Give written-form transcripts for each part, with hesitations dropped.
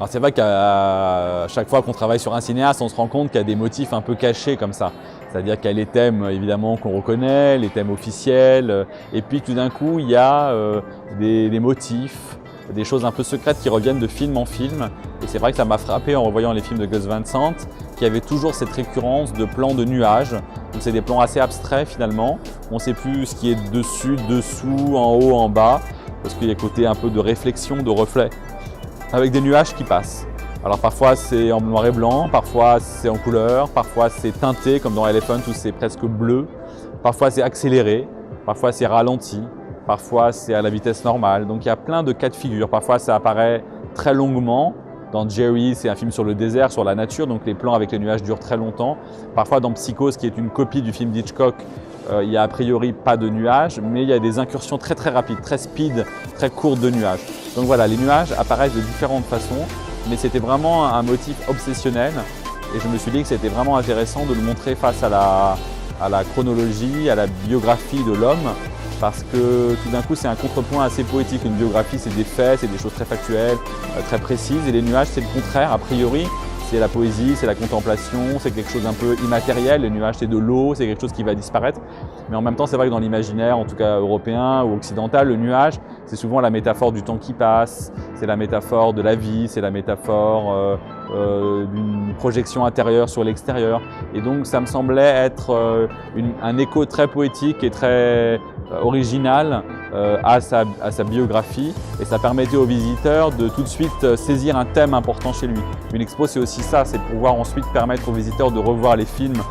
Alors c'est vrai qu'à chaque fois qu'on travaille sur un cinéaste, on se rend compte qu'il y a des motifs un peu cachés comme ça. C'est-à-dire qu'il y a les thèmes évidemment qu'on reconnaît, les thèmes officiels, et puis tout d'un coup il y a des motifs, des choses un peu secrètes qui reviennent de film en film. Et c'est vrai que ça m'a frappé en revoyant les films de Gus Van Sant, qu'il y avait toujours cette récurrence de plans de nuages. Donc c'est des plans assez abstraits finalement. On ne sait plus ce qui est dessus, dessous, en haut, en bas, parce qu'il y a le côté un peu de réflexion, de reflet, avec des nuages qui passent. Alors parfois c'est en noir et blanc, parfois c'est en couleur, parfois c'est teinté comme dans Elephant où c'est presque bleu, parfois c'est accéléré, parfois c'est ralenti, parfois c'est à la vitesse normale. Donc il y a plein de cas de figure. Parfois ça apparaît très longuement. Dans Jerry, c'est un film sur le désert, sur la nature, donc les plans avec les nuages durent très longtemps. Parfois dans Psychose, qui est une copie du film d'Hitchcock, il n'y a a priori pas de nuages, mais il y a des incursions très rapides, très speed, très courtes de nuages. Donc voilà, les nuages apparaissent de différentes façons, mais c'était vraiment un motif obsessionnel et je me suis dit que c'était vraiment intéressant de le montrer face à la chronologie, à la biographie de l'homme, parce que tout d'un coup c'est un contrepoint assez poétique. Une biographie c'est des faits, c'est des choses très factuelles, très précises, et les nuages c'est le contraire. A priori c'est la poésie, c'est la contemplation, c'est quelque chose un peu immatériel. Les nuages c'est de l'eau, c'est quelque chose qui va disparaître. Mais en même temps c'est vrai que dans l'imaginaire, en tout cas européen ou occidental, le nuage c'est souvent la métaphore du temps qui passe, c'est la métaphore de la vie, c'est la métaphore d'une projection intérieure sur l'extérieur. Et donc ça me semblait être un écho très poétique et très original à sa biographie, et ça permettait aux visiteurs de tout de suite saisir un thème important chez lui. Une expo c'est aussi ça, c'est pouvoir ensuite permettre aux visiteurs de revoir les films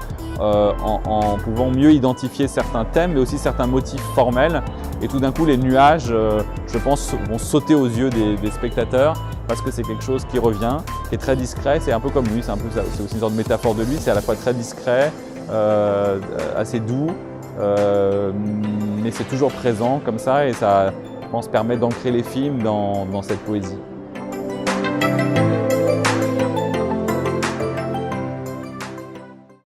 en pouvant mieux identifier certains thèmes mais aussi certains motifs formels, et tout d'un coup les nuages je pense vont sauter aux yeux des spectateurs parce que c'est quelque chose qui revient, qui est très discret. C'est un peu comme lui, c'est aussi une sorte de métaphore de lui, c'est à la fois très discret, assez doux, mais c'est toujours présent comme ça, et ça, je pense, permet d'ancrer les films dans cette poésie.